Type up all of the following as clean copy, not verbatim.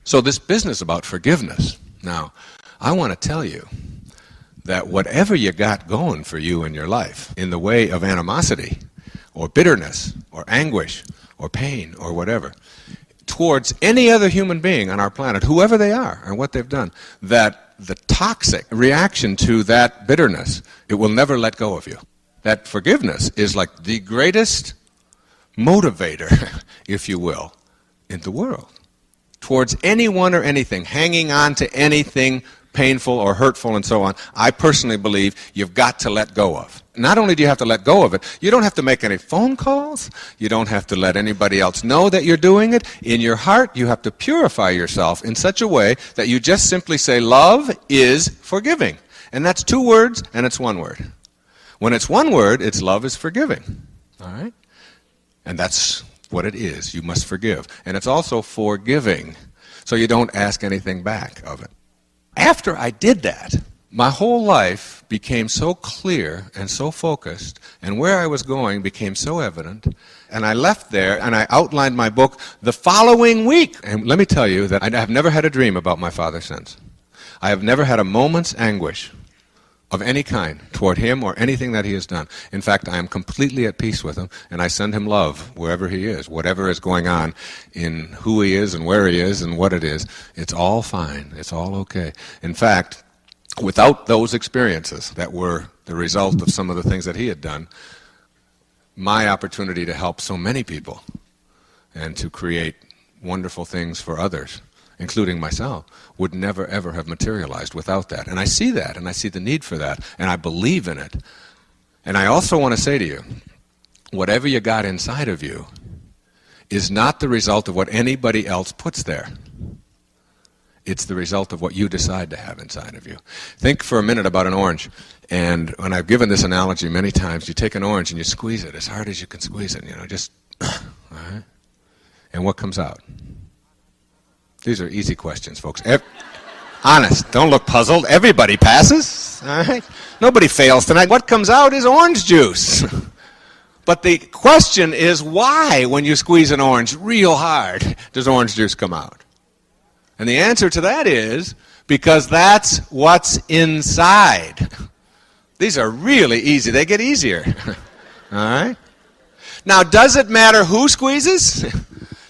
So this business about forgiveness, now, I want to tell you that whatever you got going for you in your life in the way of animosity or bitterness or anguish or pain or whatever, towards any other human being on our planet, whoever they are and what they've done, that the toxic reaction to that bitterness, it will never let go of you. That forgiveness is like the greatest motivator, if you will, in the world. Towards anyone or anything, hanging on to anything painful or hurtful and so on, I personally believe you've got to let go of. Not only do you have to let go of it, you don't have to make any phone calls, you don't have to let anybody else know that you're doing it. In your heart, you have to purify yourself in such a way that you just simply say, love is forgiving. And that's 2 words, and it's 1 word. When it's 1 word, it's love is forgiving. All right? And that's what it is. You must forgive. And it's also forgiving, so you don't ask anything back of it. After I did that, my whole life became so clear and so focused, and where I was going became so evident, and I left there and I outlined my book the following week. And let me tell you that I have never had a dream about my father since. I have never had a moment's anguish of any kind toward him or anything that he has done. In fact, I am completely at peace with him, and I send him love wherever he is. Whatever is going on in who he is and where he is and what it is, it's all fine. It's all okay. In fact, without those experiences that were the result of some of the things that he had done, my opportunity to help so many people and to create wonderful things for others, including myself, would never ever have materialized without that. And I see that, and I see the need for that, and I believe in it. And I also want to say to you, whatever you got inside of you is not the result of what anybody else puts there. It's the result of what you decide to have inside of you. Think for a minute about an orange. And when I've given this analogy many times, you take an orange and you squeeze it as hard as you can squeeze it, just, all right? And what comes out? These are easy questions, folks. Honest, don't look puzzled. Everybody passes, all right? Nobody fails tonight. What comes out is orange juice. But the question is, why, when you squeeze an orange real hard, does orange juice come out? And the answer to that is because that's what's inside. These are really easy. They get easier. All right? Now, does it matter who squeezes?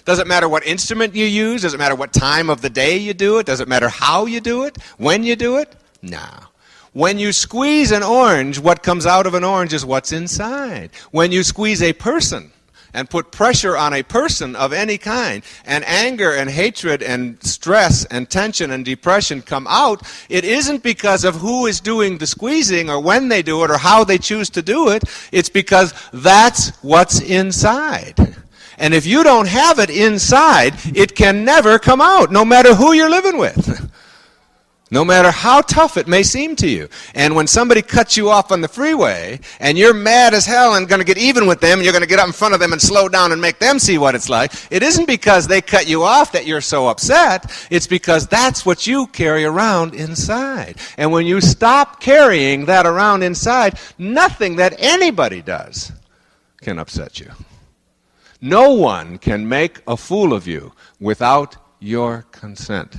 Does it matter what instrument you use? Does it matter what time of the day you do it? Does it matter how you do it? When you do it? No. When you squeeze an orange, what comes out of an orange is what's inside. When you squeeze a person and put pressure on a person of any kind, and anger and hatred and stress and tension and depression come out, it isn't because of who is doing the squeezing or when they do it or how they choose to do it. It's because that's what's inside. And if you don't have it inside, it can never come out, no matter who you're living with. No matter how tough it may seem to you. And when somebody cuts you off on the freeway, and you're mad as hell and going to get even with them, and you're going to get up in front of them and slow down and make them see what it's like, it isn't because they cut you off that you're so upset. It's because that's what you carry around inside. And when you stop carrying that around inside, nothing that anybody does can upset you. No one can make a fool of you without your consent.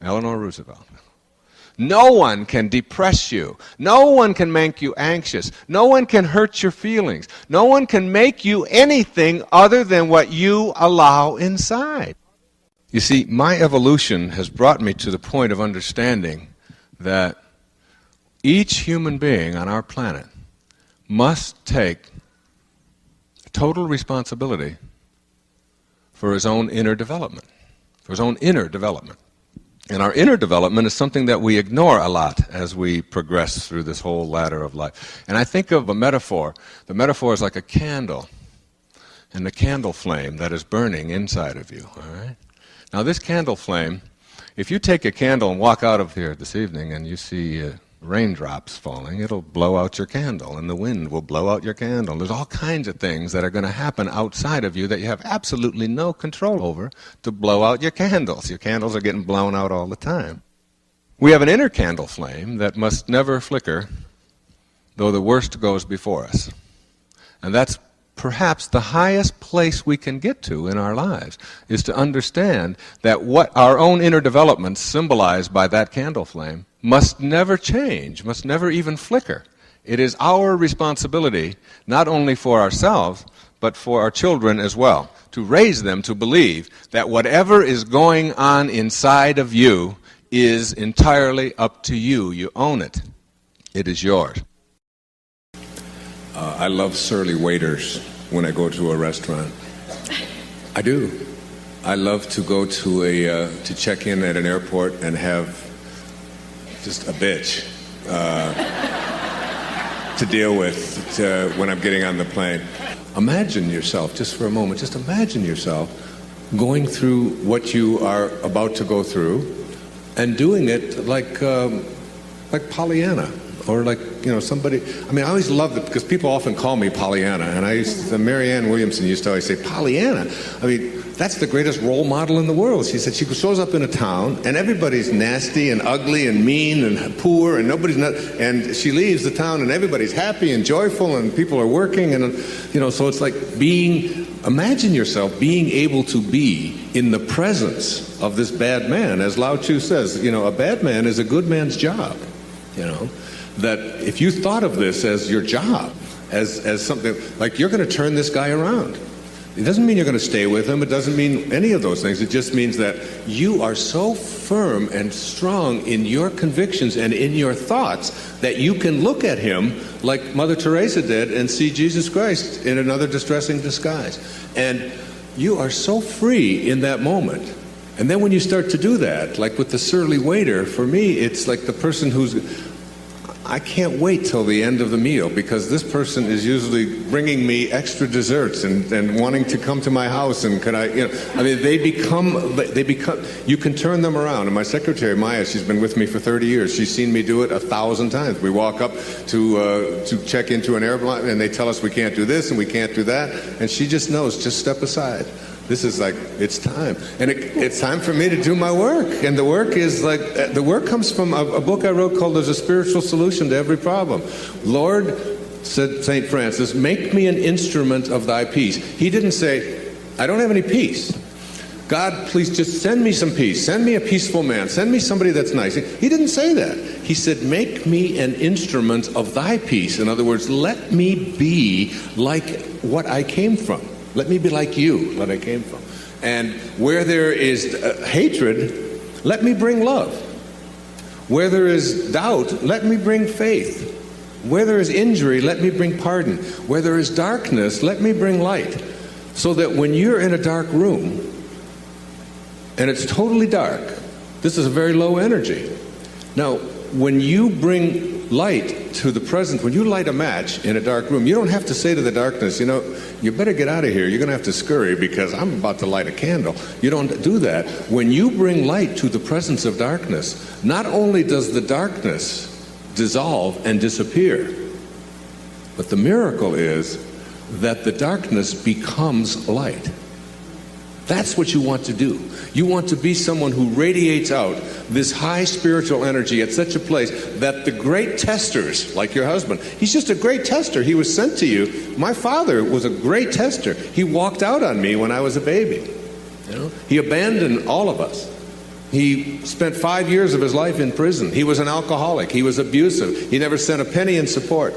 Eleanor Roosevelt. No one can depress you. No one can make you anxious. No one can hurt your feelings. No one can make you anything other than what you allow inside. You see, my evolution has brought me to the point of understanding that each human being on our planet must take total responsibility for his own inner development, for his own inner development. And our inner development is something that we ignore a lot as we progress through this whole ladder of life. And I think of a metaphor. The metaphor is like a candle, and the candle flame that is burning inside of you. All right? Now this candle flame, if you take a candle and walk out of here this evening and you see raindrops falling, it'll blow out your candle, and the wind will blow out your candle. There's all kinds of things that are going to happen outside of you that you have absolutely no control over to blow out your candles. Your candles are getting blown out all the time. We have an inner candle flame that must never flicker, though the worst goes before us. And that's perhaps the highest place we can get to in our lives is to understand that what our own inner developments symbolized by that candle flame must never change, must never even flicker. It is our responsibility, not only for ourselves, but for our children as well, to raise them to believe that whatever is going on inside of you is entirely up to you. You own it. It is yours. I love surly waiters when I go to a restaurant. I do. I love to go to check in at an airport and have just a bitch to deal with when I'm getting on the plane. Imagine yourself, just for a moment, just imagine yourself going through what you are about to go through and doing it like Pollyanna. Or like, somebody, I always loved it because people often call me Pollyanna. And Marianne Williamson used to always say, Pollyanna? That's the greatest role model in the world. She said she shows up in a town and everybody's nasty and ugly and mean and poor and and she leaves the town and everybody's happy and joyful and people are working so it's like imagine yourself being able to be in the presence of this bad man. As Lao Tzu says, a bad man is a good man's job, that if you thought of this as your job, as something, like you're going to turn this guy around. It doesn't mean you're going to stay with him. It doesn't mean any of those things. It just means that you are so firm and strong in your convictions and in your thoughts that you can look at him like Mother Teresa did and see Jesus Christ in another distressing disguise. And you are so free in that moment. And then when you start to do that, like with the surly waiter, for me, it's like the person I can't wait till the end of the meal because this person is usually bringing me extra desserts and wanting to come to my house and they become, you can turn them around. And my secretary, Maya, she's been with me for 30 years. She's seen me do it 1,000 times. We walk up to check into an airplane and they tell us we can't do this and we can't do that. And she just knows, just step aside. This is like, it's time. And it's time for me to do my work. And the work is like, the work comes from a book I wrote called There's a Spiritual Solution to Every Problem. Lord, said St. Francis, make me an instrument of thy peace. He didn't say, I don't have any peace. God, please just send me some peace. Send me a peaceful man. Send me somebody that's nice. He didn't say that. He said, make me an instrument of thy peace. In other words, let me be like what I came from. Let me be like you, what I came from. And where there is hatred, let me bring love. Where there is doubt, let me bring faith. Where there is injury, let me bring pardon. Where there is darkness, let me bring light. So that when you're in a dark room, and it's totally dark, this is a very low energy. Now, when you bring light to the present, when you light a match in a dark room, you don't have to say to the darkness, you better get out of here. You're going to have to scurry because I'm about to light a candle. You don't do that. When you bring light to the presence of darkness, not only does the darkness dissolve and disappear, but the miracle is that the darkness becomes light. That's what you want to do. You want to be someone who radiates out this high spiritual energy at such a place that the great testers, like your husband, he's just a great tester. He was sent to you. My father was a great tester. He walked out on me when I was a baby. He abandoned all of us. He spent 5 years of his life in prison. He was an alcoholic. He was abusive. He never sent a penny in support.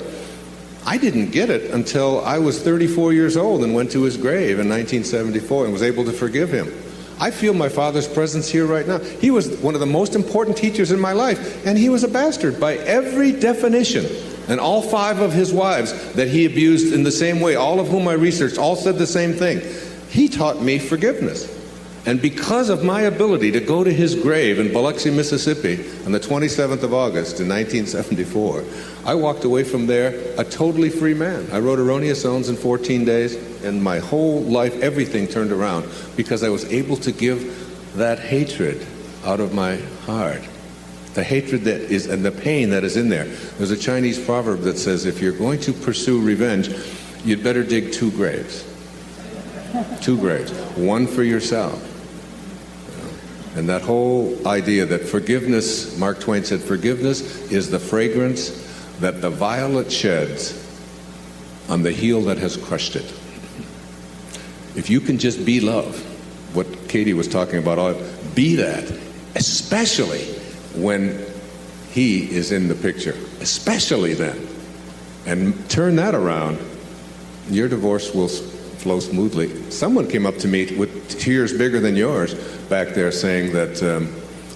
I didn't get it until I was 34 years old and went to his grave in 1974 and was able to forgive him. I feel my father's presence here right now. He was one of the most important teachers in my life, and he was a bastard by every definition. And all 5 of his wives that he abused in the same way, all of whom I researched, all said the same thing. He taught me forgiveness. And because of my ability to go to his grave in Biloxi, Mississippi on the 27th of August in 1974, I walked away from there a totally free man. I wrote Erroneous Zones in 14 days, and my whole life, everything turned around because I was able to give that hatred out of my heart. The hatred that is, and the pain that is in there. There's a Chinese proverb that says, if you're going to pursue revenge, you'd better dig 2 graves. 2 graves. One for yourself. And that whole idea that forgiveness, Mark Twain said, forgiveness is the fragrance that the violet sheds on the heel that has crushed it. If you can just be love, what Katie was talking about, be that, especially when he is in the picture, especially then, and turn that around, your divorce will flow smoothly. Someone came up to me with tears bigger than yours back there saying that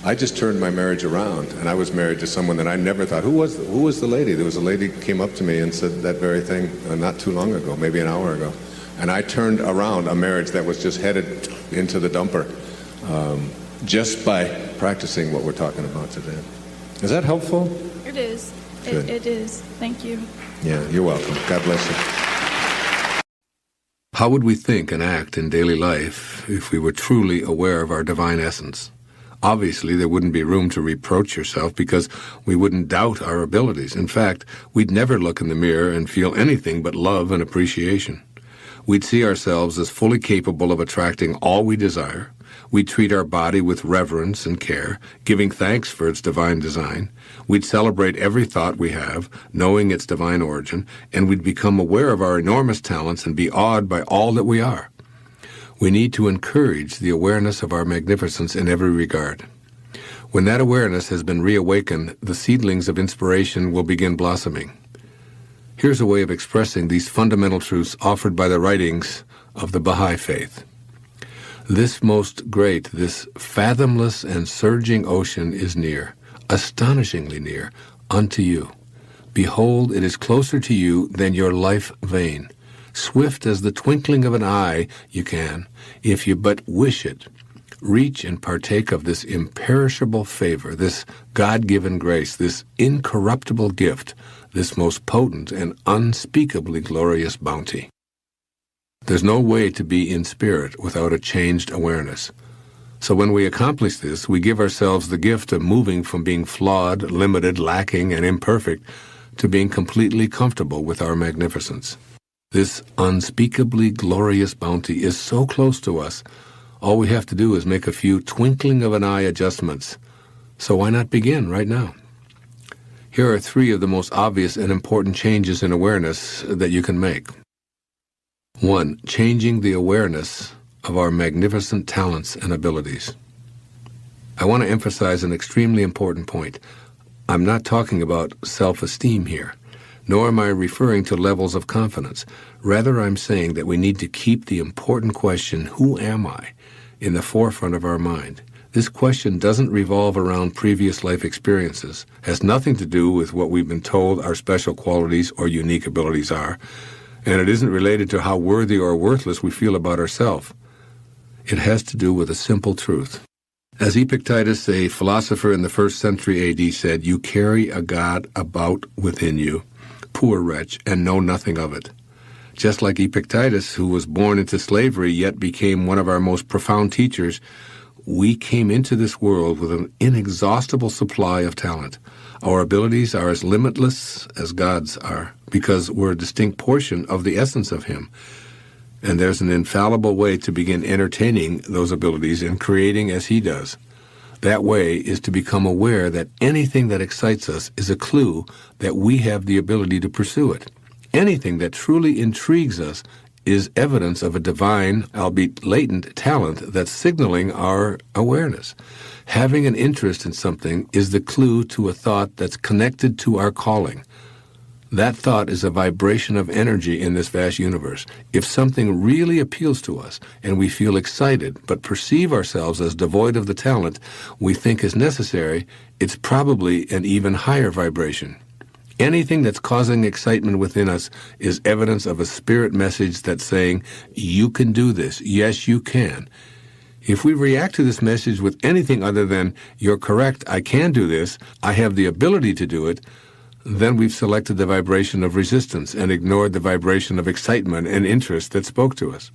I just turned my marriage around, and I was married to someone that I never thought. Who was the lady? There was a lady who came up to me and said that very thing not too long ago, maybe an hour ago. And I turned around a marriage that was just headed into the dumper just by practicing what we're talking about today. Is that helpful? It is. Good. It is. Thank you. Yeah, you're welcome. God bless you. How would we think and act in daily life if we were truly aware of our divine essence? Obviously, there wouldn't be room to reproach yourself because we wouldn't doubt our abilities. In fact, we'd never look in the mirror and feel anything but love and appreciation. We'd see ourselves as fully capable of attracting all we desire. We'd treat our body with reverence and care, giving thanks for its divine design. We'd celebrate every thought we have, knowing its divine origin, and we'd become aware of our enormous talents and be awed by all that we are. We need to encourage the awareness of our magnificence in every regard. When that awareness has been reawakened, the seedlings of inspiration will begin blossoming. Here's a way of expressing these fundamental truths offered by the writings of the Baha'i Faith. This most great, this fathomless and surging ocean is near, astonishingly near, unto you. Behold, it is closer to you than your life vein. Swift as the twinkling of an eye you can, if you but wish it, reach and partake of this imperishable favor, this God-given grace, this incorruptible gift, this most potent and unspeakably glorious bounty. There's no way to be in spirit without a changed awareness. So when we accomplish this, we give ourselves the gift of moving from being flawed, limited, lacking, and imperfect to being completely comfortable with our magnificence. This unspeakably glorious bounty is so close to us, all we have to do is make a few twinkling of an eye adjustments. So why not begin right now? Here are 3 of the most obvious and important changes in awareness that you can make. 1. Changing the awareness of our magnificent talents and abilities. I want to emphasize an extremely important point. I'm not talking about self-esteem here, nor am I referring to levels of confidence. Rather, I'm saying that we need to keep the important question, who am I, in the forefront of our mind. This question doesn't revolve around previous life experiences, has nothing to do with what we've been told our special qualities or unique abilities are, and it isn't related to how worthy or worthless we feel about ourselves. It has to do with a simple truth. As Epictetus, a philosopher in the 1st century A.D., said, "You carry a God about within you, poor wretch, and know nothing of it." Just like Epictetus, who was born into slavery yet became one of our most profound teachers, we came into this world with an inexhaustible supply of talent. Our abilities are as limitless as God's are, because we're a distinct portion of the essence of Him. And there's an infallible way to begin entertaining those abilities and creating as He does. That way is to become aware that anything that excites us is a clue that we have the ability to pursue it. Anything that truly intrigues us is evidence of a divine, albeit latent, talent that's signaling our awareness. Having an interest in something is the clue to a thought that's connected to our calling. That thought is a vibration of energy in this vast universe. If something really appeals to us and we feel excited but perceive ourselves as devoid of the talent we think is necessary, it's probably an even higher vibration. Anything that's causing excitement within us is evidence of a spirit message that's saying, you can do this. Yes, you can. If we react to this message with anything other than, you're correct, I can do this, I have the ability to do it, then we've selected the vibration of resistance and ignored the vibration of excitement and interest that spoke to us.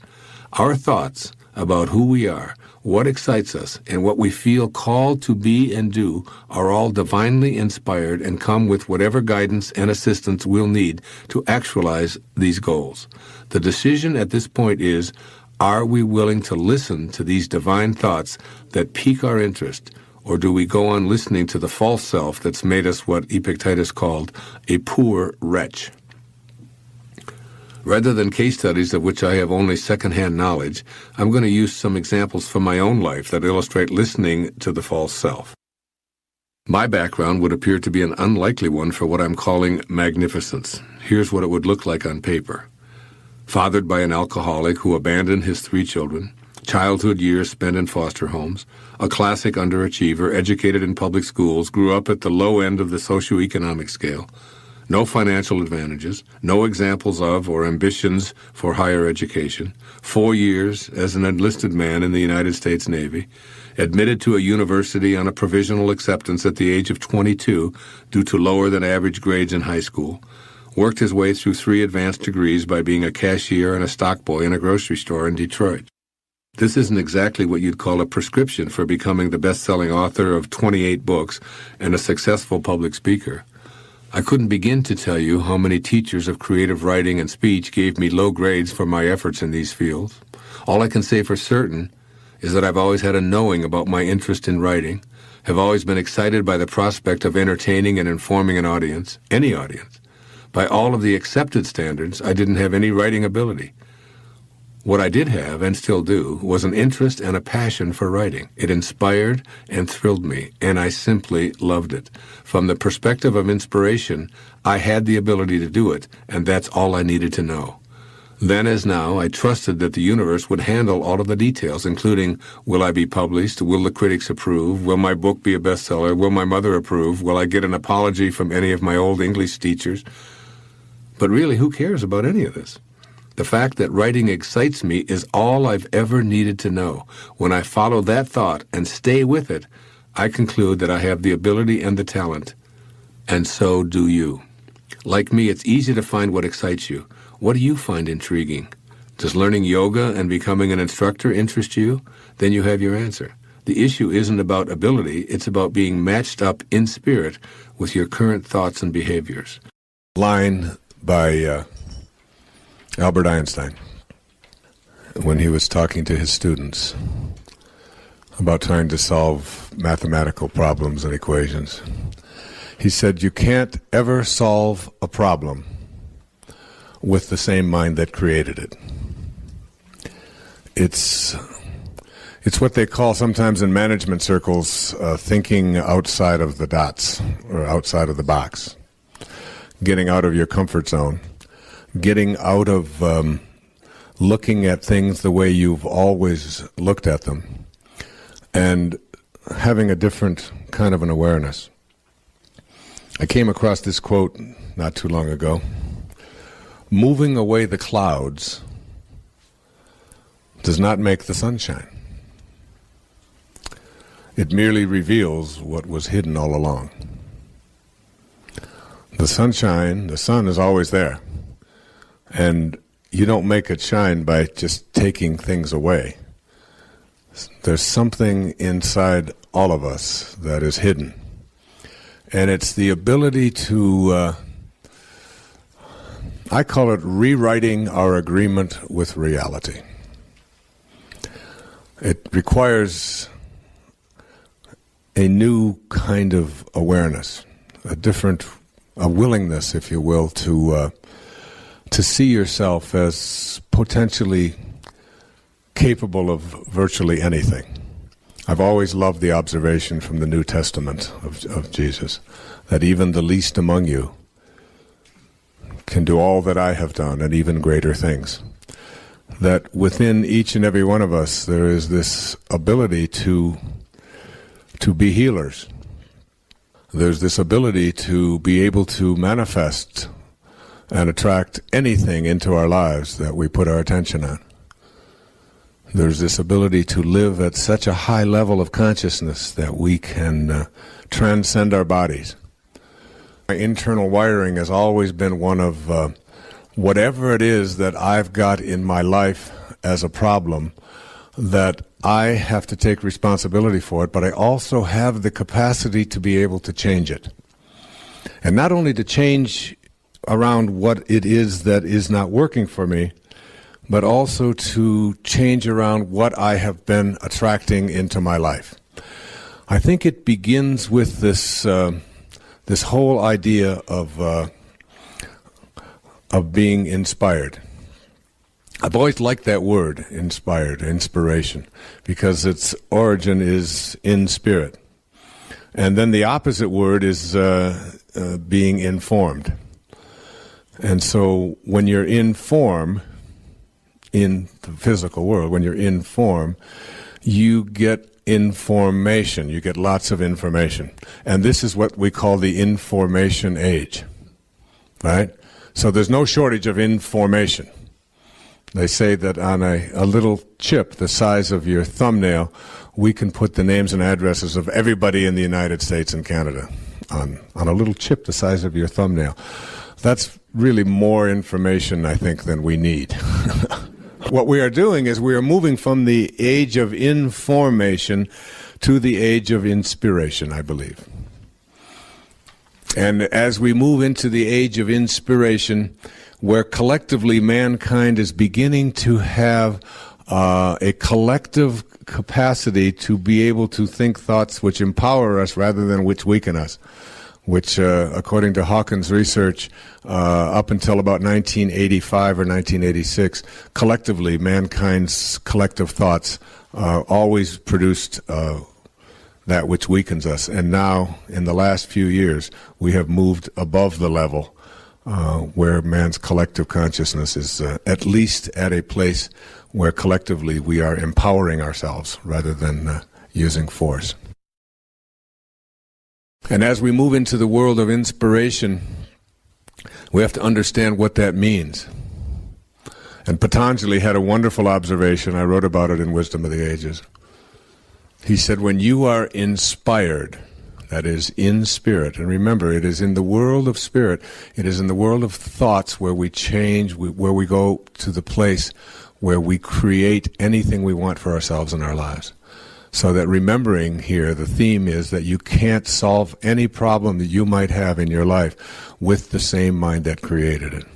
Our thoughts about who we are, what excites us, and what we feel called to be and do are all divinely inspired and come with whatever guidance and assistance we'll need to actualize these goals. The decision at this point is, are we willing to listen to these divine thoughts that pique our interest, or do we go on listening to the false self that's made us what Epictetus called a poor wretch? Rather than case studies of which I have only second-hand knowledge, I'm going to use some examples from my own life that illustrate listening to the false self. My background would appear to be an unlikely one for what I'm calling magnificence. Here's what it would look like on paper. Fathered by an alcoholic who abandoned his 3 children, childhood years spent in foster homes, a classic underachiever, educated in public schools, grew up at the low end of the socioeconomic scale, no financial advantages, no examples of or ambitions for higher education, 4 years as an enlisted man in the United States Navy, admitted to a university on a provisional acceptance at the age of 22 due to lower than average grades in high school, worked his way through 3 advanced degrees by being a cashier and a stock boy in a grocery store in Detroit. This isn't exactly what you'd call a prescription for becoming the best-selling author of 28 books and a successful public speaker. I couldn't begin to tell you how many teachers of creative writing and speech gave me low grades for my efforts in these fields. All I can say for certain is that I've always had a knowing about my interest in writing, have always been excited by the prospect of entertaining and informing an audience, any audience. By all of the accepted standards, I didn't have any writing ability. What I did have, and still do, was an interest and a passion for writing. It inspired and thrilled me, and I simply loved it. From the perspective of inspiration, I had the ability to do it, and that's all I needed to know. Then as now, I trusted that the universe would handle all of the details, including, will I be published? Will the critics approve? Will my book be a bestseller? Will my mother approve? Will I get an apology from any of my old English teachers? But really, who cares about any of this? The fact that writing excites me is all I've ever needed to know. When I follow that thought and stay with it, I conclude that I have the ability and the talent. And so do you. Like me, it's easy to find what excites you. What do you find intriguing? Does learning yoga and becoming an instructor interest you? Then you have your answer. The issue isn't about ability, it's about being matched up in spirit with your current thoughts and behaviors. Line by Albert Einstein, when he was talking to his students about trying to solve mathematical problems and equations. He said, you can't ever solve a problem with the same mind that created it. It's what they call sometimes in management circles thinking outside of the dots or outside of the box, getting out of your comfort zone, getting out of looking at things the way you've always looked at them, and having a different kind of an awareness. I came across this quote not too long ago. Moving away the clouds does not make the sunshine. It merely reveals what was hidden all along. The sunshine, the sun is always there. And you don't make it shine by just taking things away. There's something inside all of us that is hidden. And it's the ability to, I call it rewriting our agreement with reality. It requires a new kind of awareness, a willingness, if you will, to see yourself as potentially capable of virtually anything. I've always loved the observation from the New Testament of Jesus, that even the least among you can do all that I have done and even greater things. That within each and every one of us there is this ability to be healers. There's this ability to be able to manifest and attract anything into our lives that we put our attention on. There's this ability to live at such a high level of consciousness that we can transcend our bodies. My internal wiring has always been one of whatever it is that I've got in my life as a problem, that I have to take responsibility for it, but I also have the capacity to be able to change it. And not only to change around what it is that is not working for me, but also to change around what I have been attracting into my life. I think it begins with this this whole idea of being inspired. I've always liked that word, inspired, inspiration, because its origin is in spirit. And then the opposite word is being informed. And so when you're in form, in the physical world, when you're in form, you get information. You get lots of information. And this is what we call the information age, right? So there's no shortage of information. They say that on a little chip the size of your thumbnail, we can put the names and addresses of everybody in the United States and Canada on a little chip the size of your thumbnail. That's really more information, I think, than we need. What we are doing is we are moving from the age of information to the age of inspiration, I believe. And as we move into the age of inspiration, where collectively mankind is beginning to have a collective capacity to be able to think thoughts which empower us rather than which weaken us, which, according to Hawkins' research, up until about 1985 or 1986, collectively, mankind's collective thoughts always produced that which weakens us. And now, in the last few years, we have moved above the level where man's collective consciousness is at least at a place where collectively we are empowering ourselves rather than using force. And as we move into the world of inspiration, we have to understand what that means. And Patanjali had a wonderful observation. I wrote about it in Wisdom of the Ages. He said, when you are inspired, that is, in spirit, and remember, it is in the world of spirit, it is in the world of thoughts where we change, where we go to the place where we create anything we want for ourselves in our lives. So that remembering here, the theme is that you can't solve any problem that you might have in your life with the same mind that created it.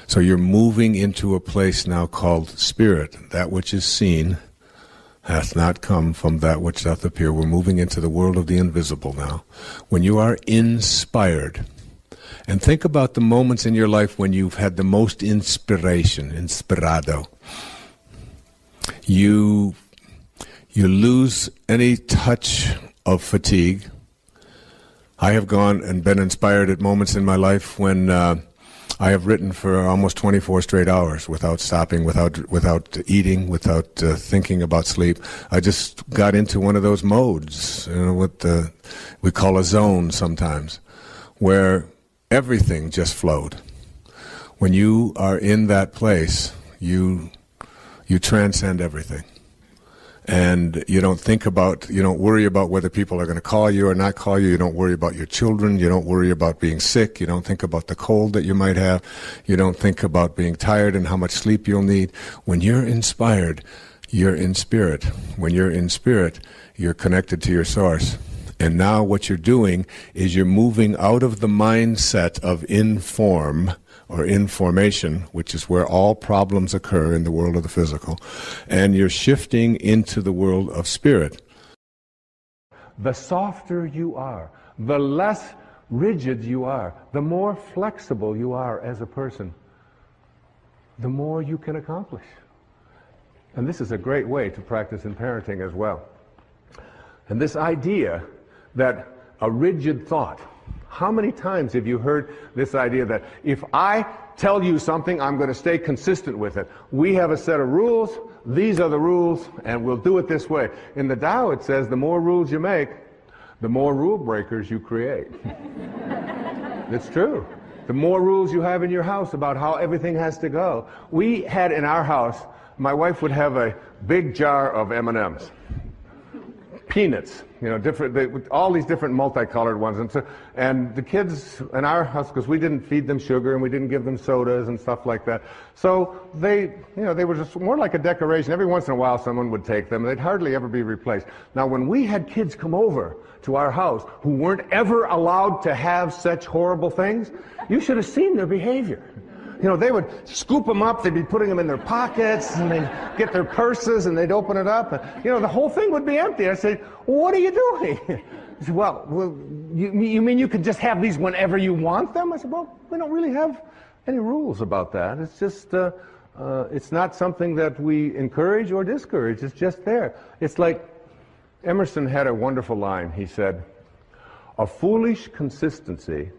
So you're moving into a place now called spirit. That which is seen hath not come from that which doth appear. We're moving into the world of the invisible now. When you are inspired, and think about the moments in your life when you've had the most inspiration, inspirado. You lose any touch of fatigue. I have gone and been inspired at moments in my life when I have written for almost 24 straight hours without stopping, without eating, without thinking about sleep. I just got into one of those modes, what we call a zone sometimes, where everything just flowed. When you are in that place, you transcend everything. And you don't worry about whether people are going to call you or not call you. You don't worry about your children. You don't worry about being sick. You don't think about the cold that you might have. You don't think about being tired and how much sleep you'll need. When you're inspired, you're in spirit. When you're in spirit, you're connected to your source. And now what you're doing is you're moving out of the mindset of inform or information, which is where all problems occur in the world of the physical, and you're shifting into the world of spirit. The softer you are, the less rigid you are, the more flexible you are as a person, the more you can accomplish. And this is a great way to practice in parenting as well. And this idea that a rigid thought, how many times have you heard this idea that if I tell you something, I'm going to stay consistent with it? We have a set of rules, these are the rules, and we'll do it this way. In the Tao it says the more rules you make, the more rule breakers you create. It's true. The more rules you have in your house about how everything has to go. We had in our house, my wife would have a big jar of M&Ms. Peanuts, all these different multicolored ones, and the kids in our house, because we didn't feed them sugar and we didn't give them sodas and stuff like that, so they were just more like a decoration. Every once in a while, someone would take them, and they'd hardly ever be replaced. Now, when we had kids come over to our house who weren't ever allowed to have such horrible things, you should have seen their behavior. They would scoop them up, they'd be putting them in their pockets, and they'd get their purses, and they'd open it up, and, the whole thing would be empty. I said, what are you doing? He said, well, you mean you could just have these whenever you want them? I said, well, we don't really have any rules about that. It's just It's not something that we encourage or discourage. It's just there. It's like Emerson had a wonderful line. He said, "A foolish consistency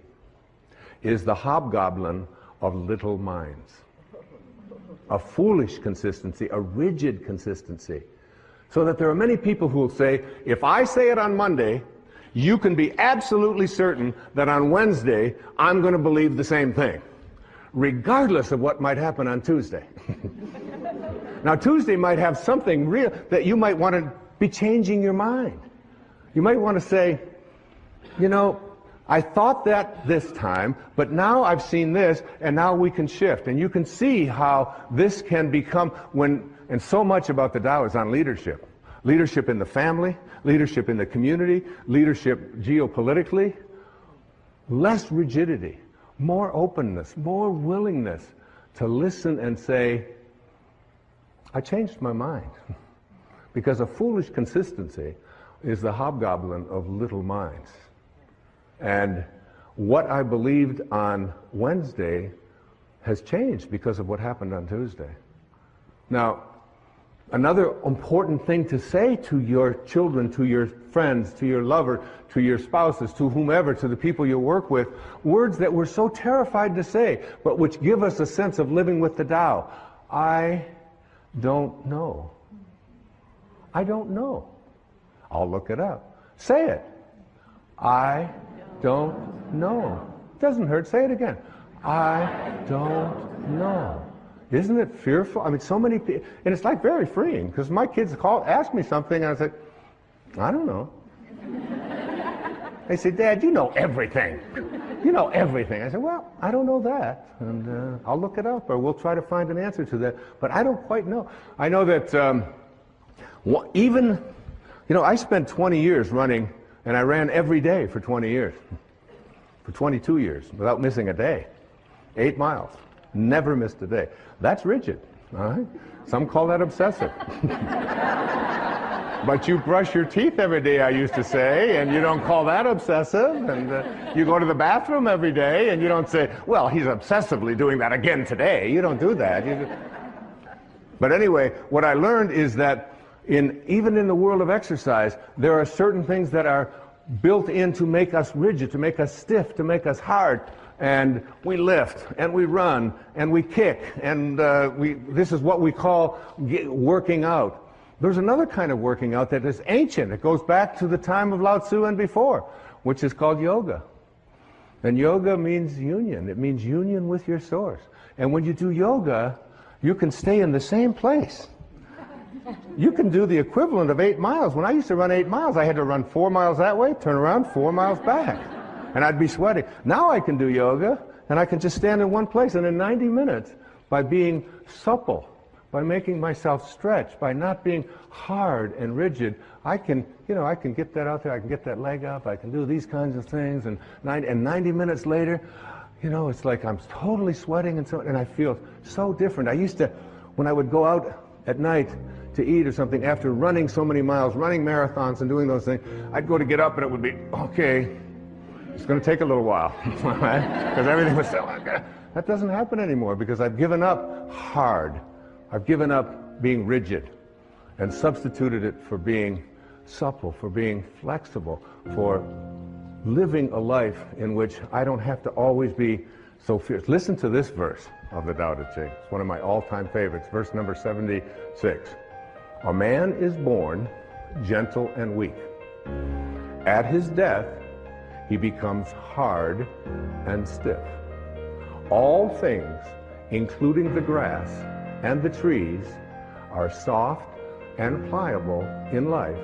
is the hobgoblin of little minds." A foolish consistency, a rigid consistency. So that there are many people who will say, if I say it on Monday, you can be absolutely certain that on Wednesday I'm going to believe the same thing, regardless of what might happen on Tuesday. Now, Tuesday might have something real that you might want to be changing your mind. You might want to say, you know, I thought that this time, but now I've seen this, and now we can shift. And you can see how this can become and so much about the Tao is on leadership. Leadership in the family, leadership in the community, leadership geopolitically. Less rigidity, more openness, more willingness to listen and say, I changed my mind. Because a foolish consistency is the hobgoblin of little minds. And what I believed on Wednesday has changed because of what happened on Tuesday. Now, another important thing to say to your children, to your friends, to your lover, to your spouses, to whomever, to the people you work with, words that we're so terrified to say, but which give us a sense of living with the Tao. I don't know. I don't know. I'll look it up. Say it. I don't know. Doesn't hurt. Say it again. I don't know. Isn't it fearful? I mean, so many people, and it's like very freeing, because my kids ask me something, and I say, I don't know. They say, Dad, you know everything. You know everything. I say, well, I don't know that, and I'll look it up, or we'll try to find an answer to that, but I don't quite know. I know that I spent 20 years running, and I ran every day for 20 years, for 22 years, without missing a day. 8 miles. Never missed a day. That's rigid, all right? Some call that obsessive. But you brush your teeth every day, I used to say, and you don't call that obsessive. And you go to the bathroom every day, and you don't say, well, he's obsessively doing that again today. You don't do that. But anyway, what I learned is that even in the world of exercise, there are certain things that are built in to make us rigid, to make us stiff, to make us hard. And we lift, and we run, and we kick, and this is what we call working out. There's another kind of working out that is ancient. It goes back to the time of Lao Tzu and before, which is called yoga. And yoga means union. It means union with your source. And when you do yoga, you can stay in the same place. You can do the equivalent of 8 miles. When I used to run 8 miles, I had to run 4 miles that way, turn around, 4 miles back. And I'd be sweating. Now I can do yoga, and I can just stand in one place. And in 90 minutes, by being supple, by making myself stretch, by not being hard and rigid, I can get that out there. I can get that leg up. I can do these kinds of things. And 90 minutes later, it's like I'm totally sweating, and I feel so different. I used to, when I would go out at night to eat or something, after running so many miles, running marathons and doing those things, I'd go to get up, and it would be, okay, it's going to take a little while, because everything was so, that doesn't happen anymore, because I've given up hard. I've given up being rigid and substituted it for being supple, for being flexible, for living a life in which I don't have to always be so fierce. Listen to this verse of the Tao Te Ching. It's one of my all-time favorites, verse number 76. A man is born gentle and weak. At his death, he becomes hard and stiff. All things, including the grass and the trees, are soft and pliable in life,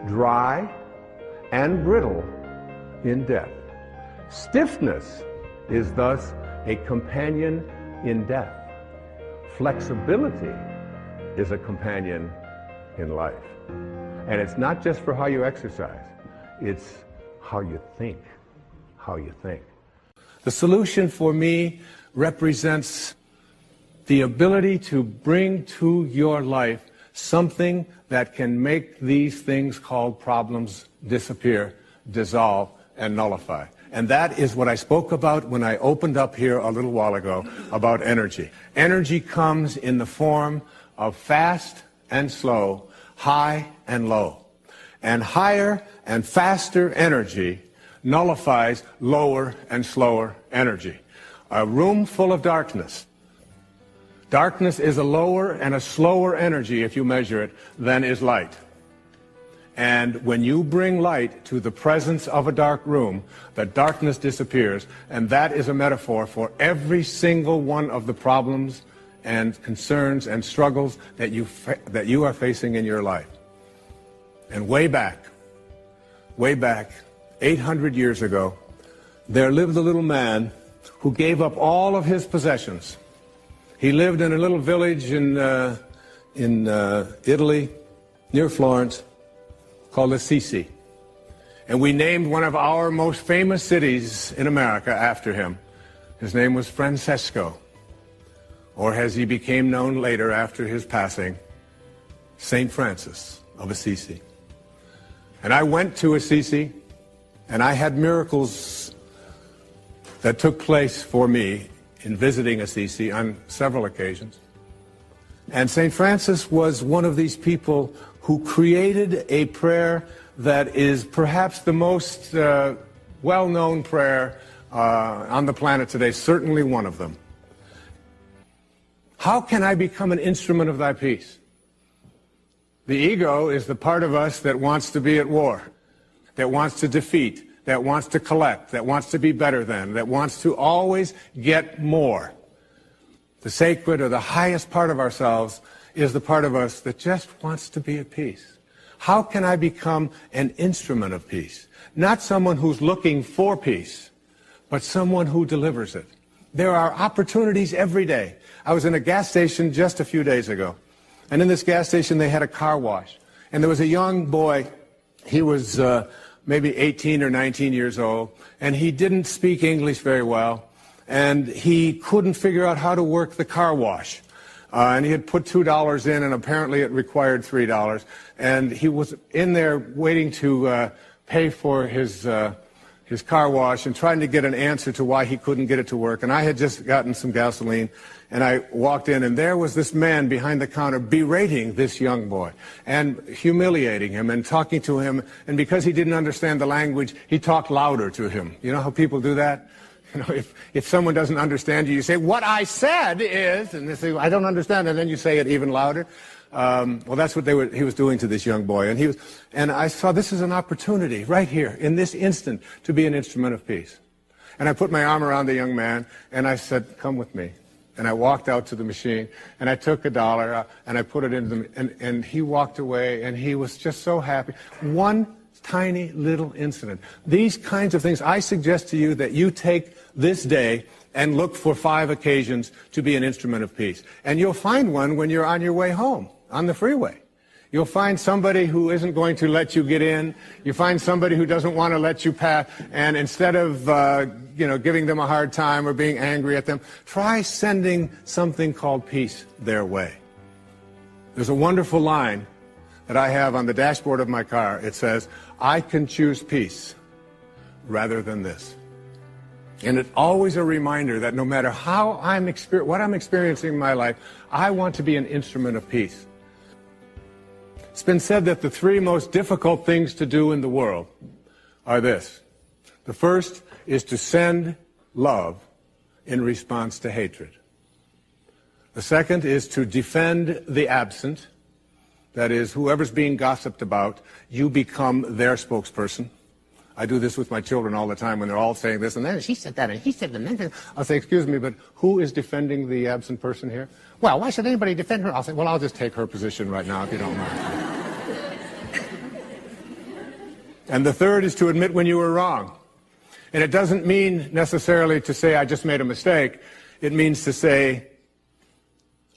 dry and brittle in death. Stiffness is thus a companion in death. Flexibility is a companion in life. And it's not just for how you exercise, it's how you think, how you think. The solution for me represents the ability to bring to your life something that can make these things called problems disappear, dissolve, and nullify. And that is what I spoke about when I opened up here a little while ago about energy. Energy comes in the form of fast and slow, high and low. And higher and faster energy nullifies lower and slower energy. A room full of darkness. Darkness is a lower and a slower energy, if you measure it, than is light. And when you bring light to the presence of a dark room, the darkness disappears. And that is a metaphor for every single one of the problems and concerns and struggles that you are facing in your life. And way back, 800 years ago, there lived a little man who gave up all of his possessions. He lived in a little village in Italy, near Florence, called Assisi. And we named one of our most famous cities in America after him. His name was Francesco, or as he became known later after his passing, St. Francis of Assisi. And I went to Assisi, and I had miracles that took place for me in visiting Assisi on several occasions. And St. Francis was one of these people who created a prayer that is perhaps the most well-known prayer on the planet today, certainly one of them. How can I become an instrument of thy peace? The ego is the part of us that wants to be at war, that wants to defeat, that wants to collect, that wants to be better than, that wants to always get more. The sacred, or the highest part of ourselves, is the part of us that just wants to be at peace. How can I become an instrument of peace? Not someone who's looking for peace, but someone who delivers it. There are opportunities every day. I was in a gas station just a few days ago, and in this gas station they had a car wash. And there was a young boy, he was maybe 18 or 19 years old, and he didn't speak English very well, and he couldn't figure out how to work the car wash. And he had put $2 in, and apparently it required $3. And he was in there waiting to pay for his car wash and trying to get an answer to why he couldn't get it to work. And I had just gotten some gasoline, and I walked in, and there was this man behind the counter berating this young boy and humiliating him and talking to him. And because he didn't understand the language, he talked louder to him. You know how people do that? You know, if someone doesn't understand you, you say, "What I said is," and they say, "I don't understand," and then you say it even louder. Well, that's what he was doing to this young boy. And I saw this is an opportunity right here, in this instant, to be an instrument of peace. And I put my arm around the young man, and I said, "Come with me." And I walked out to the machine, and I took $1, and I put it into and he walked away, and he was just so happy. One tiny little incident. These kinds of things, I suggest to you that you take this day and look for 5 occasions to be an instrument of peace. And you'll find one when you're on your way home, on the freeway. You'll find somebody who isn't going to let you get in. You find somebody who doesn't want to let you pass. And instead of giving them a hard time or being angry at them, try sending something called peace their way. There's a wonderful line that I have on the dashboard of my car. It says, "I can choose peace rather than this." And it's always a reminder that no matter how what I'm experiencing in my life, I want to be an instrument of peace. It's been said that the 3 most difficult things to do in the world are this. The first is to send love in response to hatred. The second is to defend the absent. That is, whoever's being gossiped about, you become their spokesperson. I do this with my children all the time when they're all saying this and then she said that and he said that. I'll say, "Excuse me, but who is defending the absent person here?" "Well, why should anybody defend her?" I'll say, "Well, I'll just take her position right now if you don't mind." And the third is to admit when you were wrong. And it doesn't mean necessarily to say, "I just made a mistake." It means to say,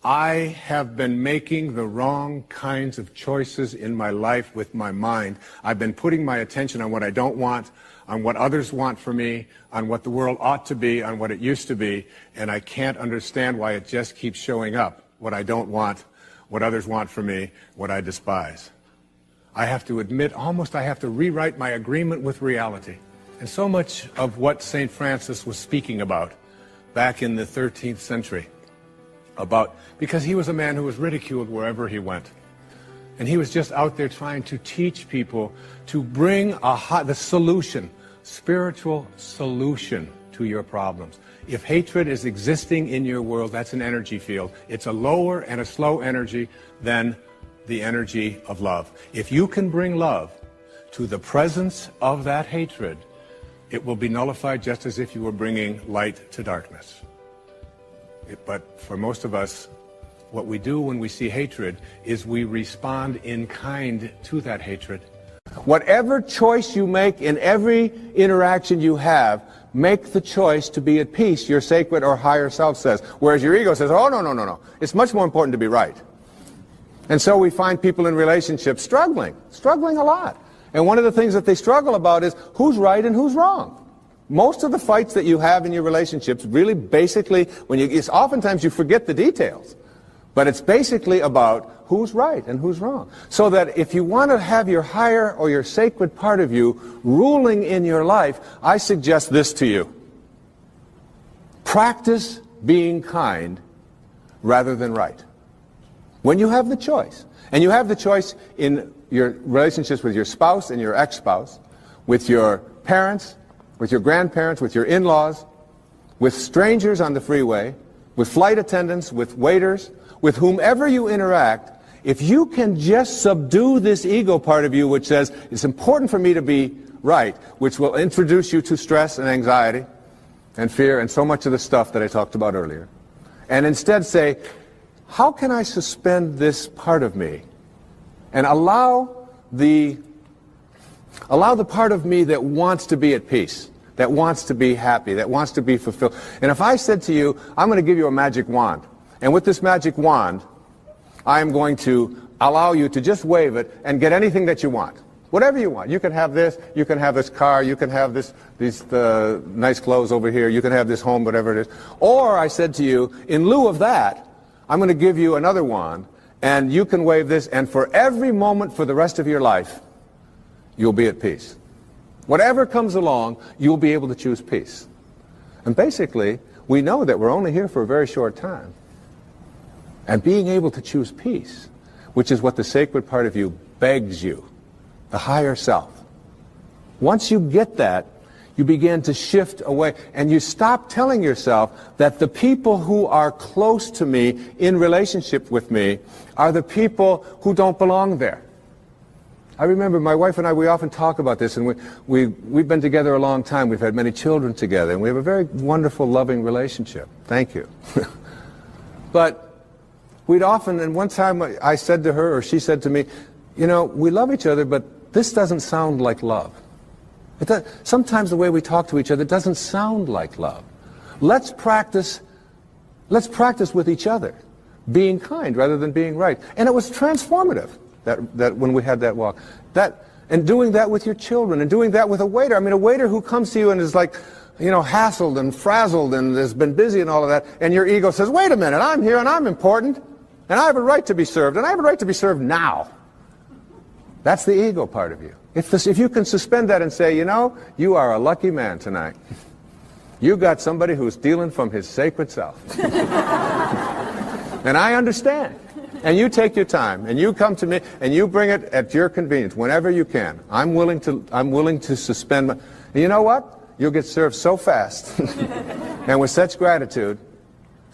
"I have been making the wrong kinds of choices in my life with my mind. I've been putting my attention on what I don't want, on what others want for me, on what the world ought to be, on what it used to be, and I can't understand why it just keeps showing up, what I don't want, what others want for me, what I despise." I have to admit, I have to rewrite my agreement with reality. And so much of what St. Francis was speaking about back in the 13th century, because he was a man who was ridiculed wherever he went. And he was just out there trying to teach people to bring the solution, spiritual solution to your problems. If hatred is existing in your world, that's an energy field. It's a lower and a slow energy than the energy of love. If you can bring love to the presence of that hatred, it will be nullified just as if you were bringing light to darkness. But for most of us, what we do when we see hatred is we respond in kind to that hatred. Whatever choice you make in every interaction you have, make the choice to be at peace, your sacred or higher self says. Whereas your ego says, oh, no. It's much more important to be right. And so we find people in relationships struggling a lot. And one of the things that they struggle about is who's right and who's wrong. Most of the fights that you have in your relationships really basically, oftentimes you forget the details. But it's basically about who's right and who's wrong. So that if you want to have your higher or your sacred part of you ruling in your life, I suggest this to you. Practice being kind rather than right. When you have the choice, and you have the choice in your relationships with your spouse and your ex-spouse, with your parents, with your grandparents, with your in-laws, with strangers on the freeway, with flight attendants, with waiters, with whomever you interact, if you can just subdue this ego part of you which says, it's important for me to be right, which will introduce you to stress and anxiety and fear and so much of the stuff that I talked about earlier, and instead say, how can I suspend this part of me and allow the part of me that wants to be at peace, that wants to be happy, that wants to be fulfilled. And if I said to you, I'm going to give you a magic wand, and with this magic wand, I am going to allow you to just wave it and get anything that you want. Whatever you want. You can have this, you can have this car, you can have these nice clothes over here, you can have this home, whatever it is. Or I said to you, in lieu of that, I'm going to give you another wand, and you can wave this, and for every moment for the rest of your life, you'll be at peace. Whatever comes along, you'll be able to choose peace. And basically, we know that we're only here for a very short time. And being able to choose peace, which is what the sacred part of you begs you, the higher self. Once you get that, you begin to shift away, and you stop telling yourself that the people who are close to me, in relationship with me, are the people who don't belong there. I remember my wife and I, we often talk about this, and we've been together a long time. We've had many children together, and we have a very wonderful, loving relationship. Thank you. But we'd often, and one time I said to her, or she said to me, you know, we love each other, but this doesn't sound like love. Sometimes the way we talk to each other doesn't sound like love. Let's practice with each other, being kind rather than being right. And it was transformative that when we had that walk. And doing that with your children, and doing that with a waiter. I mean, a waiter who comes to you and is like, you know, hassled and frazzled and has been busy and all of that, and your ego says, wait a minute, I'm here and I'm important, and I have a right to be served, and I have a right to be served now. That's the ego part of you. If you can suspend that and say, you know, you are a lucky man tonight. You got somebody who's dealing from his sacred self. And I understand. And you take your time, and you come to me, and you bring it at your convenience, whenever you can. I'm willing to suspend and you know what? You'll get served so fast and with such gratitude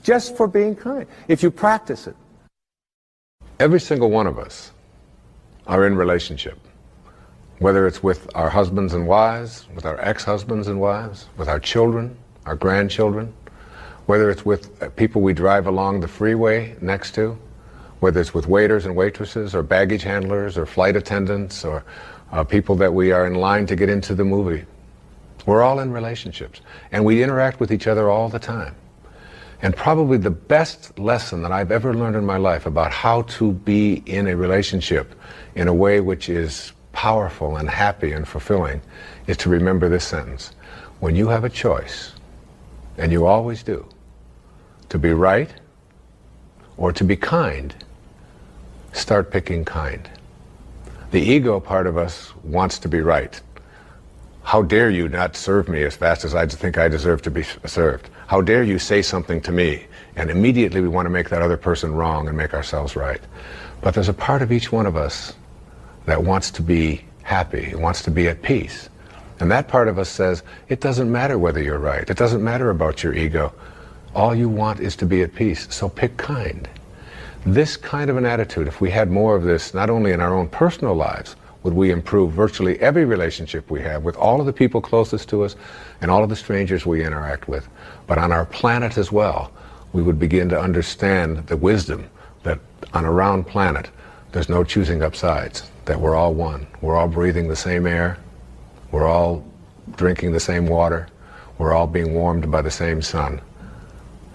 just for being kind, if you practice it. Every single one of us are in relationship, whether it's with our husbands and wives, with our ex-husbands and wives, with our children, our grandchildren, whether it's with people we drive along the freeway next to, whether it's with waiters and waitresses or baggage handlers or flight attendants or people that we are in line to get into the movie. We're all in relationships, and we interact with each other all the time. And probably the best lesson that I've ever learned in my life about how to be in a relationship in a way which is powerful and happy and fulfilling is to remember this sentence. When you have a choice, and you always do, to be right or to be kind, start picking kind. The ego part of us wants to be right. How dare you not serve me as fast as I think I deserve to be served? How dare you say something to me? And immediately we want to make that other person wrong and make ourselves right. But there's a part of each one of us that wants to be happy, it wants to be at peace. And that part of us says, it doesn't matter whether you're right. It doesn't matter about your ego. All you want is to be at peace, so pick kind. This kind of an attitude, if we had more of this, not only in our own personal lives, would we improve virtually every relationship we have with all of the people closest to us and all of the strangers we interact with. But on our planet as well, we would begin to understand the wisdom that on a round planet, there's no choosing up sides, that we're all one. We're all breathing the same air. We're all drinking the same water. We're all being warmed by the same sun.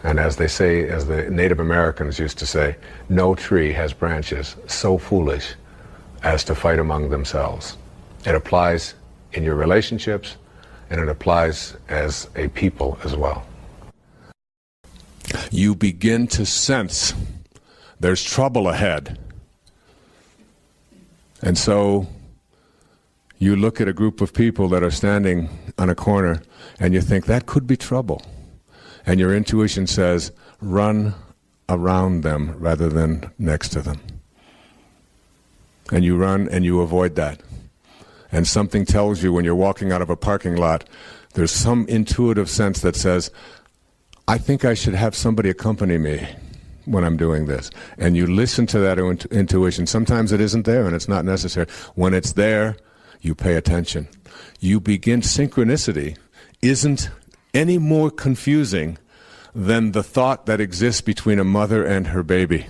And as they say, as the Native Americans used to say, no tree has branches so foolish as to fight among themselves. It applies in your relationships, and it applies as a people as well. You begin to sense there's trouble ahead. And so you look at a group of people that are standing on a corner and you think that could be trouble. And your intuition says, run around them rather than next to them. And you run and you avoid that. And something tells you when you're walking out of a parking lot, there's some intuitive sense that says, I think I should have somebody accompany me when I'm doing this. And you listen to that intuition. Sometimes it isn't there and it's not necessary. When it's there, you pay attention. You begin, synchronicity isn't any more confusing than the thought that exists between a mother and her baby.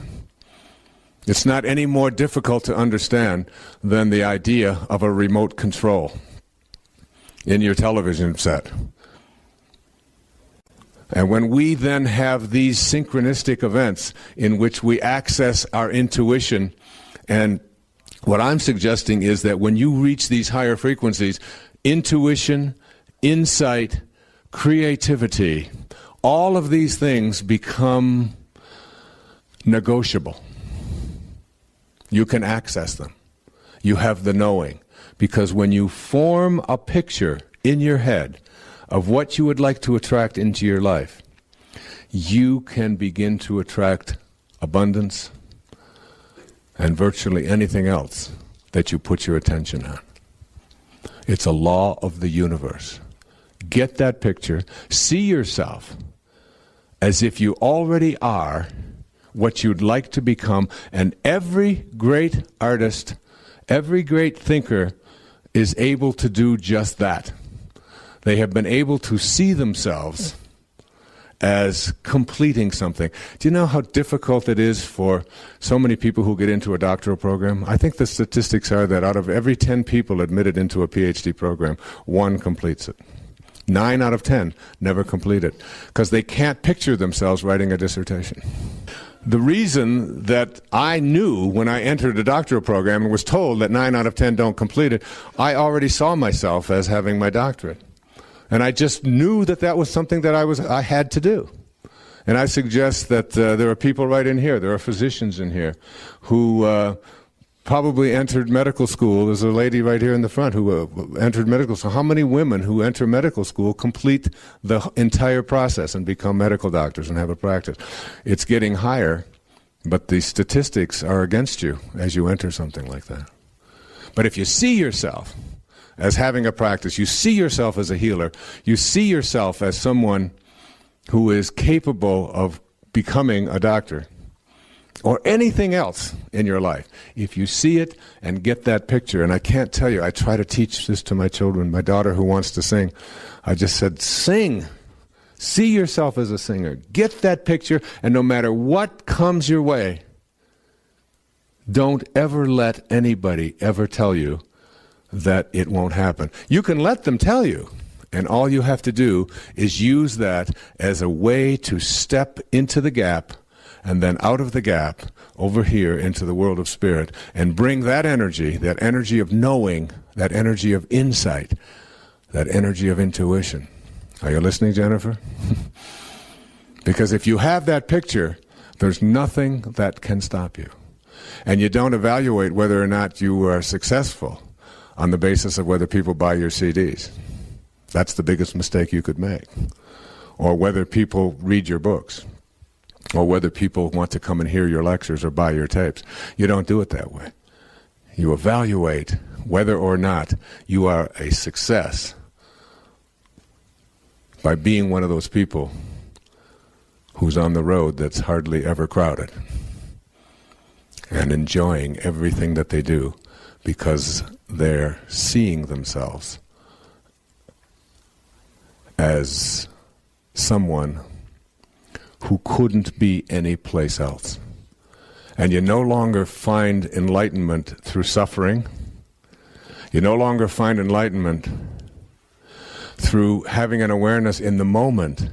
It's not any more difficult to understand than the idea of a remote control in your television set. And when we then have these synchronistic events in which we access our intuition, and what I'm suggesting is that when you reach these higher frequencies, intuition, insight, creativity, all of these things become negotiable. You can access them. You have the knowing. Because when you form a picture in your head of what you would like to attract into your life, you can begin to attract abundance and virtually anything else that you put your attention on. It's a law of the universe. Get that picture. See yourself as if you already are what you'd like to become. And every great artist, every great thinker is able to do just that. They have been able to see themselves as completing something. Do you know how difficult it is for so many people who get into a doctoral program? I think the statistics are that out of every 10 people admitted into a PhD program, 1 completes it. 9 out of 10 never complete it because they can't picture themselves writing a dissertation. The reason that I knew when I entered a doctoral program and was told that 9 out of 10 don't complete it, I already saw myself as having my doctorate. And I just knew that that was something that I had to do. And I suggest that there are people right in here, there are physicians in here, who probably entered medical school. There's a lady right here in the front who entered medical school. How many women who enter medical school complete the entire process and become medical doctors and have a practice? It's getting higher, but the statistics are against you as you enter something like that. But if you see yourself as having a practice, you see yourself as a healer, you see yourself as someone who is capable of becoming a doctor, or anything else in your life, if you see it and get that picture, and I can't tell you, I try to teach this to my children, my daughter who wants to sing, I just said, sing. See yourself as a singer. Get that picture, and no matter what comes your way, don't ever let anybody ever tell you that it won't happen. You can let them tell you, and all you have to do is use that as a way to step into the gap and then out of the gap over here into the world of spirit and bring that energy of knowing, that energy of insight, that energy of intuition. Are you listening, Jennifer? Because if you have that picture, there's nothing that can stop you. And you don't evaluate whether or not you are successful on the basis of whether people buy your CDs. That's the biggest mistake you could make. Or whether people read your books, or whether people want to come and hear your lectures or buy your tapes. You don't do it that way. You evaluate whether or not you are a success by being one of those people who's on the road that's hardly ever crowded and enjoying everything that they do because they're seeing themselves as someone who couldn't be any place else. And you no longer find enlightenment through suffering. You no longer find enlightenment through having an awareness in the moment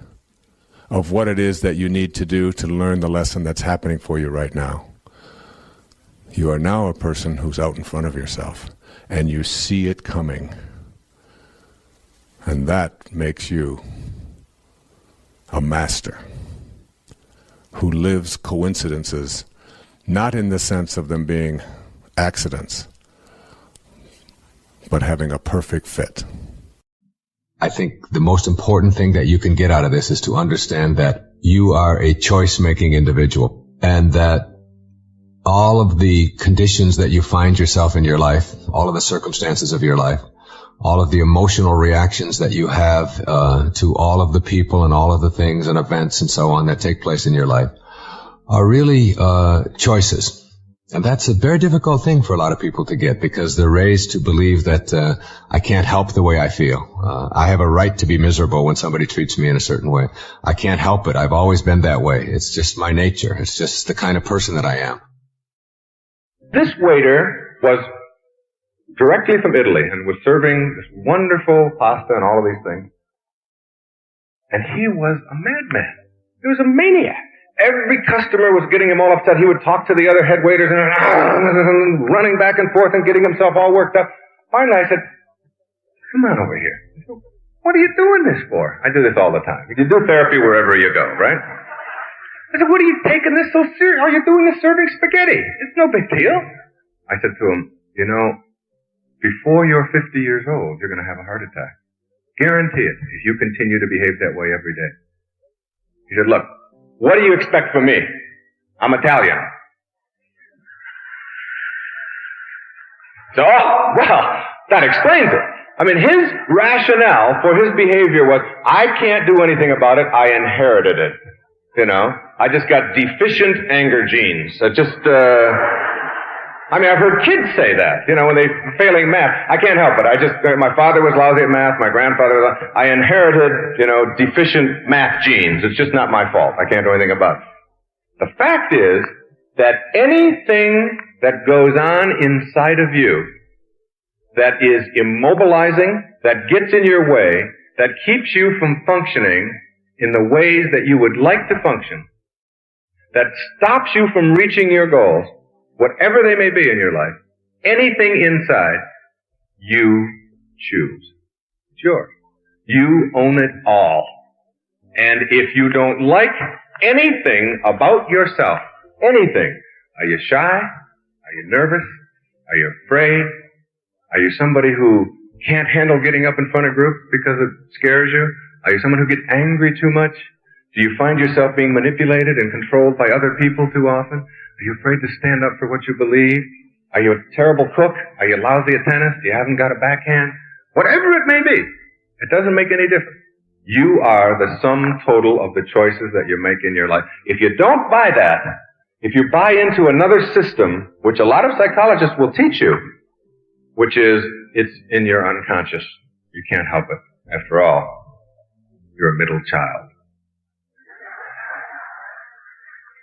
of what it is that you need to do to learn the lesson that's happening for you right now. You are now a person who's out in front of yourself, and you see it coming. And that makes you a master who lives coincidences, not in the sense of them being accidents, but having a perfect fit. I think the most important thing that you can get out of this is to understand that you are a choice-making individual, and that all of the conditions that you find yourself in your life, all of the circumstances of your life, all of the emotional reactions that you have to all of the people and all of the things and events and so on that take place in your life are really choices. And that's a very difficult thing for a lot of people to get, because they're raised to believe that I can't help the way I feel. I have a right to be miserable when somebody treats me in a certain way. I can't help it. I've always been that way. It's just my nature. It's just the kind of person that I am. This waiter was directly from Italy and was serving this wonderful pasta and all of these things. And he was a madman. He was a maniac. Every customer was getting him all upset. He would talk to the other head waiters and running back and forth and getting himself all worked up. Finally, I said, come on over here. Said, what are you doing this for? I do this all the time. You do therapy wherever you go, right? I said, what are you taking this so serious? All you're doing is serving spaghetti. It's no big deal. I said to him, you know, before you're 50 years old, you're going to have a heart attack. Guarantee it, if you continue to behave that way every day. He said, look, what do you expect from me? I'm Italian. So, well, that explains it. I mean, his rationale for his behavior was, I can't do anything about it, I inherited it. You know, I just got deficient anger genes. I mean, I've heard kids say that, you know, when they're failing math. I can't help it. My father was lousy at math, my grandfather was lousy. I inherited, you know, deficient math genes. It's just not my fault. I can't do anything about it. The fact is that anything that goes on inside of you that is immobilizing, that gets in your way, that keeps you from functioning in the ways that you would like to function, that stops you from reaching your goals, whatever they may be in your life, anything inside, you choose. It's yours. You own it all. And if you don't like anything about yourself, anything, are you shy? Are you nervous? Are you afraid? Are you somebody who can't handle getting up in front of groups because it scares you? Are you someone who gets angry too much? Do you find yourself being manipulated and controlled by other people too often? Are you afraid to stand up for what you believe? Are you a terrible cook? Are you lousy at tennis? You haven't got a backhand? Whatever it may be, it doesn't make any difference. You are the sum total of the choices that you make in your life. If you don't buy that, if you buy into another system, which a lot of psychologists will teach you, which is, it's in your unconscious. You can't help it. After all, you're a middle child.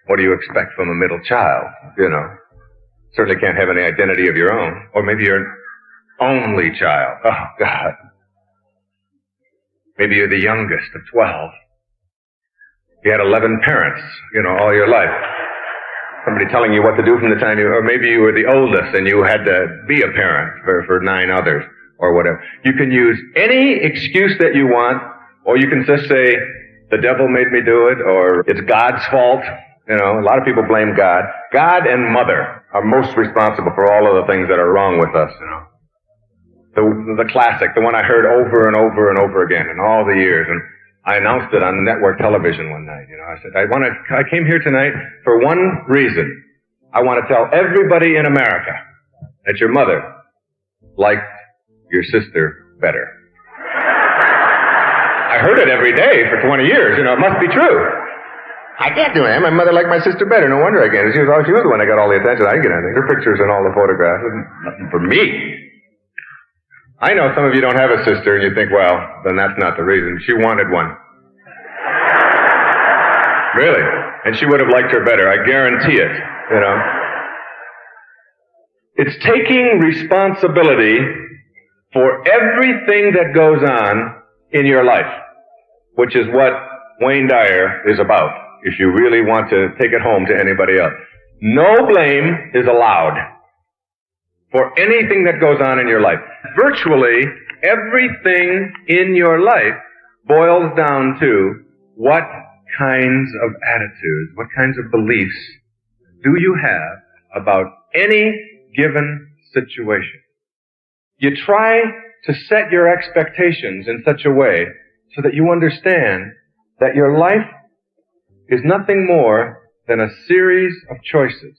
What do you expect from a middle child? You know, certainly can't have any identity of your own. Or maybe you're an only child. Oh, God. Maybe you're the youngest of 12. You had 11 parents, you know, all your life. Somebody telling you what to do from the time you, or maybe you were the oldest and you had to be a parent for 9 others, or whatever. You can use any excuse that you want, or you can just say, the devil made me do it, or it's God's fault. You know, a lot of people blame God. God and Mother are most responsible for all of the things that are wrong with us, you know. The classic, the one I heard over and over and over again in all the years. And I announced it on network television one night. I said, I came here tonight for one reason. I want to tell everybody in America that your mother liked your sister better. I heard it every day for 20 years. It must be true. I can't do it. My mother liked my sister better. No wonder I get it. She was the one that got all the attention. I didn't get anything. Her pictures and all the photographs. Nothing for me. I know some of you don't have a sister and you think, well, then that's not the reason. She wanted one. Really. And she would have liked her better. I guarantee it. It's taking responsibility for everything that goes on in your life, which is what Wayne Dyer is about, if you really want to take it home to anybody else. No blame is allowed for anything that goes on in your life. Virtually everything in your life boils down to what kinds of attitudes, what kinds of beliefs do you have about any given situation. You try to set your expectations in such a way so that you understand that your life is nothing more than a series of choices.